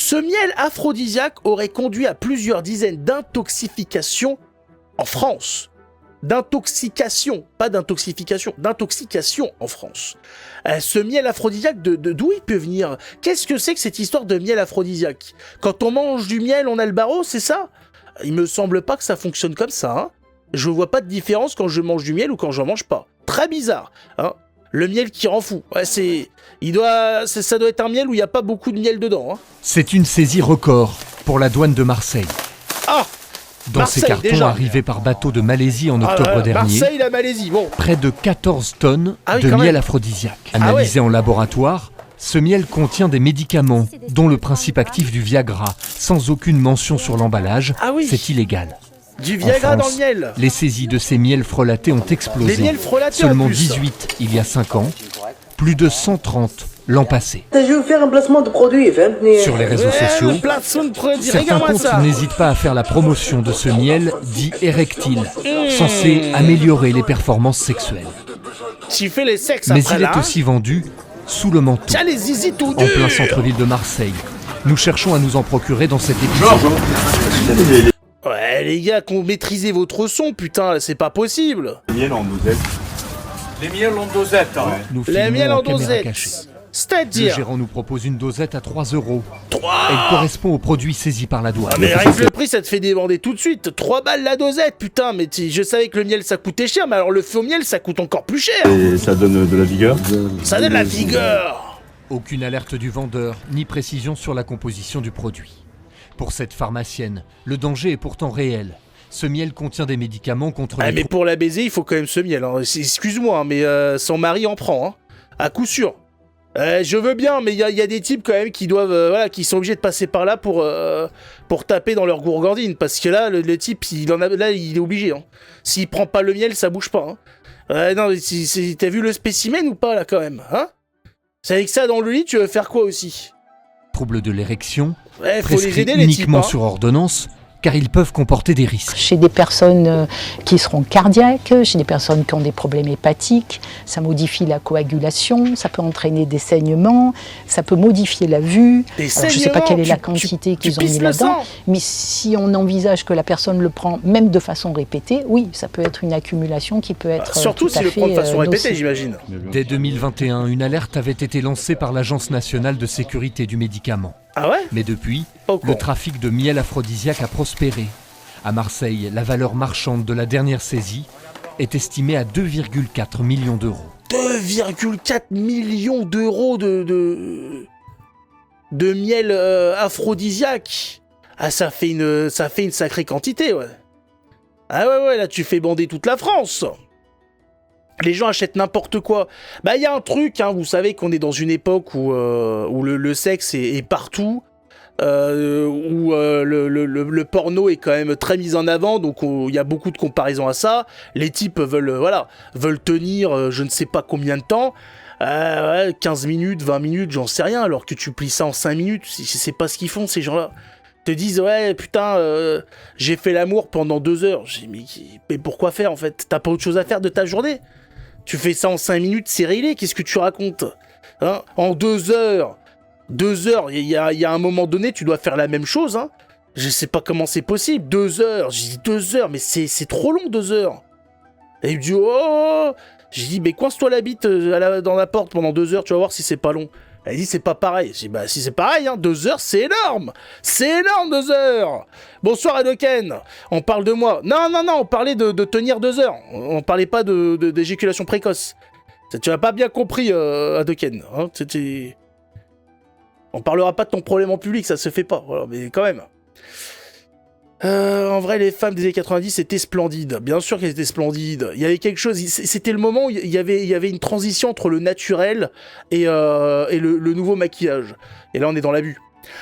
Ce miel aphrodisiaque aurait conduit à plusieurs dizaines d'intoxications en France. D'intoxication, pas d'intoxification, d'intoxication en France. Ce miel aphrodisiaque, d'où il peut venir? Qu'est-ce que c'est que cette histoire de miel aphrodisiaque? Quand on mange du miel, on a le barreau, c'est ça? Il me semble pas que ça fonctionne comme ça, hein. Je vois pas de différence quand je mange du miel ou quand j'en mange pas. Très bizarre, hein. Le miel qui rend fou. Ouais, ça doit être un miel où il n'y a pas beaucoup de miel dedans, hein. C'est une saisie record pour la douane de Marseille. Ah! Dans Marseille, ces cartons déjà. Arrivés par bateau de Malaisie en octobre dernier, Marseille, la Malaisie, bon. près de 14 tonnes Ah oui, de quand miel même. aphrodisiaque. Analysé en laboratoire, ce miel contient des médicaments, dont le principe actif du Viagra, sans aucune mention sur l'emballage. Ah oui. C'est illégal. Du Viagra En dans France, le miel. Les saisies de ces miels frelatés ont explosé. Des miels frelatés en Seulement plus. 18 il y a 5 ans, plus de 130 l'an passé. Je vais vous faire un placement de produit, فهمتني. Sur les réseaux sociaux, Le placement de produit, certains regarde-moi comptes ça. n'hésitent pas à faire la promotion de ce miel dit érectile, censé améliorer les performances sexuelles. Tu fais les sexes Mais après il là. est aussi vendu sous le manteau, Tiens les zizi tout en durs. plein centre-ville de Marseille. Nous cherchons à nous en procurer dans cet épisode. Ouais les gars, qu'on maîtrisez votre son, putain, c'est pas possible. Les miels en dosette. Les miels en dosette, hein. Nous Les filmons miels en caméra dosette. cachée. Le C'est-à-dire gérant nous propose une dosette à 3 €. 3. Elle correspond au produit saisi par la douane. Ah mais avec le prix ça te fait débander tout de suite. 3 balles la dosette, putain, mais je savais que le miel ça coûtait cher, mais alors le faux miel ça coûte encore plus cher. Et ça donne de la vigueur. Ça donne la vigueur. Aucune alerte du vendeur, ni précision sur la composition du produit. Pour cette pharmacienne, le danger est pourtant réel. Ce miel contient des médicaments contre Ah, les mais pour la baiser, il faut quand même ce miel. Hein. Excuse-moi, hein, mais son mari en prend, hein. À coup sûr. Je veux bien, mais il y a des types quand même qui doivent, qui sont obligés de passer par là pour taper dans leur gourgandine, parce que là, le type, il est obligé. Hein. S'il prend pas le miel, ça bouge pas. Hein. Non, t'as vu le spécimen ou pas là quand même, hein? C'est avec ça dans le lit, tu veux faire quoi aussi? troubles de l'érection, Ouais, faut prescrits les aider les types. uniquement Hein. sur ordonnance, car ils peuvent comporter des risques. Chez des personnes qui seront cardiaques, chez des personnes qui ont des problèmes hépatiques, ça modifie la coagulation, ça peut entraîner des saignements, ça peut modifier la vue. Des Alors, je ne sais pas saignements, quelle est la tu quantité qu'ils ont pisses mis le là-dedans, sang. mais si on envisage que la personne le prend même de façon répétée, oui, ça peut être une accumulation qui peut être Surtout tout à s'il le fait prend de façon répétée, nocive. j'imagine. Dès 2021, une alerte avait été lancée par l'Agence nationale de sécurité du médicament. Ah ouais? Mais depuis, Pas au le courant. trafic de miel aphrodisiaque a prospéré. À Marseille, la valeur marchande de la dernière saisie est estimée à 2,4 millions d'euros. 2,4 millions d'euros de miel aphrodisiaque. Ah, ça fait une sacrée quantité, ouais. Ah ouais, là, tu fais bander toute la France. Les gens achètent n'importe quoi. Bah, il y a un truc, hein, vous savez qu'on est dans une époque où le sexe est partout, où le porno est quand même très mis en avant, donc il y a beaucoup de comparaisons à ça. Les types veulent tenir je ne sais pas combien de temps. 15 minutes, 20 minutes, j'en sais rien, alors que tu plies ça en 5 minutes, c'est pas ce qu'ils font, ces gens-là. Te disent, ouais, putain, j'ai fait l'amour pendant 2 heures. J'ai dit, mais pourquoi faire, en fait? T'as pas autre chose à faire de ta journée? Tu fais ça en 5 minutes, c'est réglé, qu'est-ce que tu racontes? Hein? En 2 heures, il y a un moment donné, tu dois faire la même chose, hein? Je sais pas comment c'est possible, 2 heures, j'ai dit 2 heures, mais c'est trop long, 2 heures. Et il me dit, oh! J'ai dit, mais coince-toi la bite dans la porte pendant 2 heures, tu vas voir si c'est pas long. Elle dit, c'est pas pareil. J'ai dit, bah si c'est pareil, hein, 2 heures, c'est énorme. C'est énorme, 2 heures. Bonsoir, Adoken. On parle de moi. Non, on parlait de tenir 2 heures. On parlait pas d'éjaculation précoce. Tu as pas bien compris, Adoken. Hein, on parlera pas de ton problème en public, ça se fait pas. Voilà, mais quand même. En vrai, les femmes des années 90 étaient splendides. Bien sûr qu'elles étaient splendides. Il y avait quelque chose. C'était le moment où il y avait une transition entre le naturel et le nouveau maquillage. Et là, on est dans l'abus.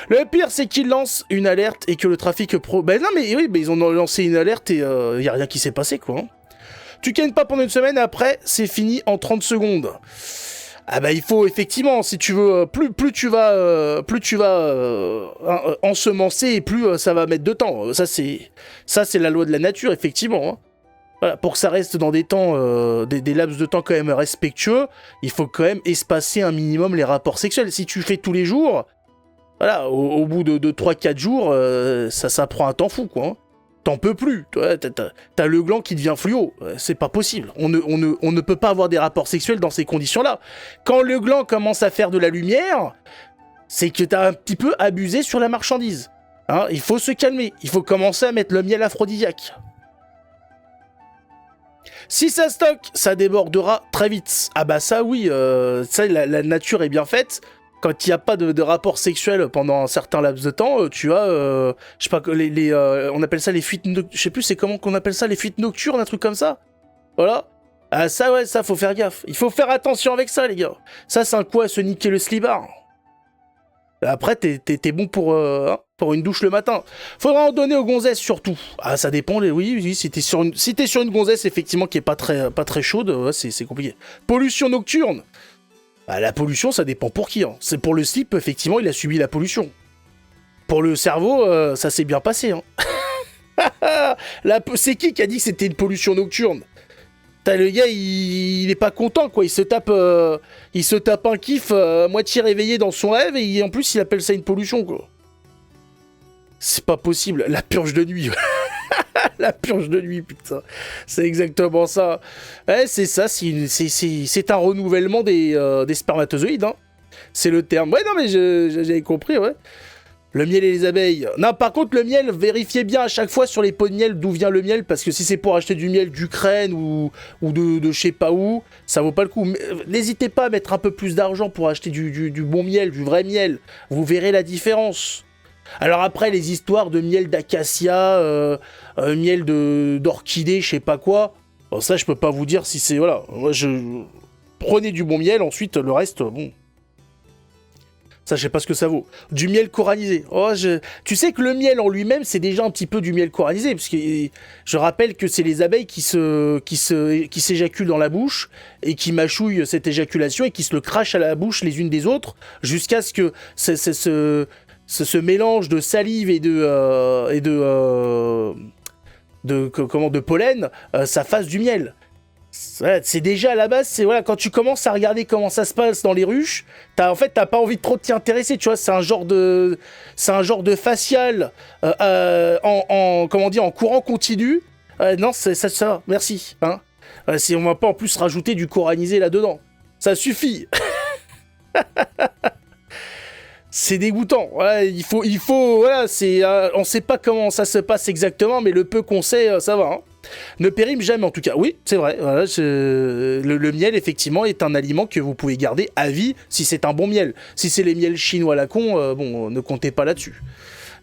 Le pire, c'est qu'ils lancent une alerte et que le trafic Ben non, mais oui, ils ont lancé une alerte et il y a rien qui s'est passé, quoi. Hein. Tu kennes pas pendant une semaine, après, c'est fini en 30 secondes. Ah bah il faut effectivement, si tu veux, plus tu vas ensemencer et plus ça va mettre de temps. Ça c'est la loi de la nature, effectivement. Hein. Voilà, pour que ça reste dans des temps, des laps de temps quand même respectueux, il faut quand même espacer un minimum les rapports sexuels. Si tu fais tous les jours, Voilà, au bout de 3-4 jours, ça prend un temps fou, quoi. Hein. T'en peux plus. T'as le gland qui devient fluo. C'est pas possible. On ne peut pas avoir des rapports sexuels dans ces conditions-là. Quand le gland commence à faire de la lumière, c'est que t'as un petit peu abusé sur la marchandise. Hein, il faut se calmer. Il faut commencer à mettre le miel aphrodisiaque. Si ça stocke, ça débordera très vite. Ah bah ça oui, ça la nature est bien faite. Quand il n'y a pas de rapport sexuel pendant un certain laps de temps, tu as, je sais pas, on appelle ça les fuites, je sais plus c'est comment qu'on appelle ça, les fuites nocturnes, un truc comme ça. Voilà. Ah ça ouais, ça faut faire gaffe. Il faut faire attention avec ça les gars. Ça c'est un coup à se niquer le slibard. Après t'es bon pour une douche le matin. Faudra en donner aux gonzesses surtout. Ah ça dépend, oui, si t'es sur une gonzesse effectivement qui est pas très chaude, ouais, c'est compliqué. Pollution nocturne. Bah, la pollution, ça dépend pour qui. Hein. C'est pour le slip, effectivement, il a subi la pollution. Pour le cerveau, ça s'est bien passé. Hein. C'est qui a dit que c'était une pollution nocturne? Le gars, il est pas content, quoi. Il se tape un kiff moitié réveillé dans son rêve et en plus, il appelle ça une pollution, quoi. C'est pas possible. La purge de nuit. La purge de nuit, putain. C'est exactement ça. Ouais, c'est ça, c'est un renouvellement des spermatozoïdes. Hein. C'est le terme. Ouais, non, mais j'avais compris, ouais. Le miel et les abeilles. Non, par contre, le miel, vérifiez bien à chaque fois sur les pots de miel d'où vient le miel, parce que si c'est pour acheter du miel d'Ukraine ou de je sais pas où, ça vaut pas le coup. N'hésitez pas à mettre un peu plus d'argent pour acheter du bon miel, du vrai miel. Vous verrez la différence. Alors après, les histoires de miel d'acacia, miel d'orchidée, je sais pas quoi, bon, ça je peux pas vous dire si c'est... Voilà, moi prenez du bon miel, ensuite le reste, bon... Ça je sais pas ce que ça vaut. Du miel corallisé. Oh, tu sais que le miel en lui-même, c'est déjà un petit peu du miel corallisé, parce que je rappelle que c'est les abeilles qui s'éjaculent dans la bouche, et qui mâchouillent cette éjaculation, et qui se le crachent à la bouche les unes des autres, jusqu'à ce que ce mélange de salive et de pollen, ça fasse du miel. C'est déjà à la base, c'est voilà, quand tu commences à regarder comment ça se passe dans les ruches, t'as pas envie de trop t'y intéresser, tu vois, c'est un genre de facial en courant continu. Non, ça, merci. Hein. Si on va pas en plus rajouter du corallisé là-dedans, ça suffit. C'est dégoûtant. Voilà, il faut, voilà, on sait pas comment ça se passe exactement, mais le peu qu'on sait, ça va. Hein. Ne périme jamais, en tout cas. Oui, c'est vrai. Voilà, le miel, effectivement, est un aliment que vous pouvez garder à vie si c'est un bon miel. Si c'est les miels chinois à la con, bon, ne comptez pas là-dessus.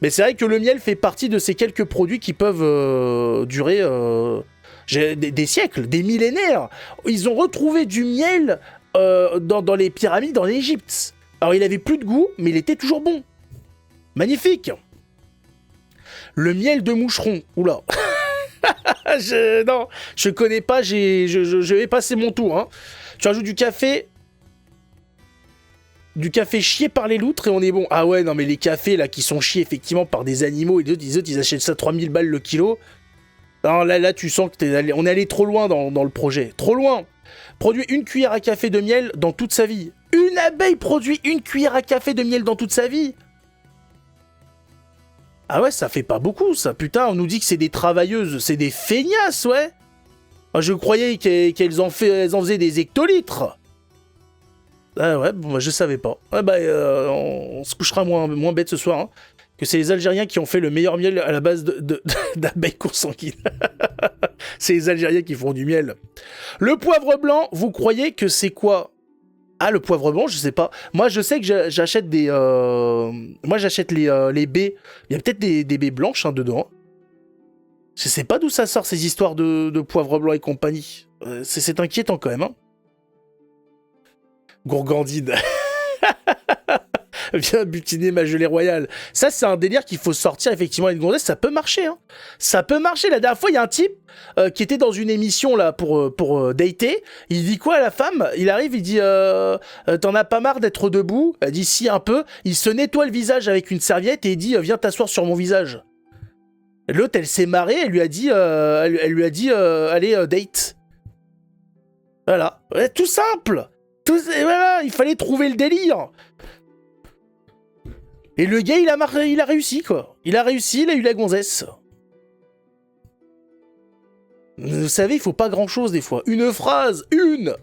Mais c'est vrai que le miel fait partie de ces quelques produits qui peuvent durer des siècles, des millénaires. Ils ont retrouvé du miel dans les pyramides en Égypte. Alors il avait plus de goût, mais il était toujours bon. Magnifique. Le miel de moucheron. Oula. Non, je connais pas, je vais passer mon tour. Hein. Tu rajoutes du café chié par les loutres et on est bon. Ah ouais, non mais les cafés là qui sont chiés effectivement par des animaux et les autres ils achètent ça 3000 balles le kilo. Non, là tu sens que on est allé trop loin dans le projet. Trop loin. Produit une cuillère à café de miel dans toute sa vie. Une abeille produit une cuillère à café de miel dans toute sa vie. Ah ouais, ça fait pas beaucoup, ça. Putain, on nous dit que c'est des travailleuses, c'est des feignasses, ouais. Je croyais qu'elles en faisaient des hectolitres. Ah ouais, bon, je savais pas. Ouais, bah, on se couchera moins bête ce soir, hein. Que c'est les Algériens qui ont fait le meilleur miel à la base d'abeilles consanguines. C'est les Algériens qui font du miel. Le poivre blanc, vous croyez que c'est quoi? Ah, le poivre blanc, je sais pas. Moi, je sais que j'achète des... Moi, j'achète les baies. Il y a peut-être des baies blanches dedans. Je sais pas d'où ça sort, ces histoires de poivre blanc et compagnie. C'est inquiétant, quand même. Hein. Gourgandine. Viens butiner ma gelée royale. Ça, c'est un délire qu'il faut sortir, effectivement, une gonzesse. Ça peut marcher, hein. Ça peut marcher. La dernière fois, il y a un type qui était dans une émission, là, pour dater. Il dit quoi à la femme? Il arrive, il dit t'en as pas marre d'être debout? Elle dit si, un peu. Il se nettoie le visage avec une serviette et il dit viens t'asseoir sur mon visage. L'autre, elle s'est marrée. Elle lui a dit allez, date. Voilà. Ouais, tout simple. Voilà, il fallait trouver le délire. Et le gars, il a réussi, quoi. Il a réussi, il a eu la gonzesse. Vous savez, il faut pas grand-chose, des fois. Une phrase, une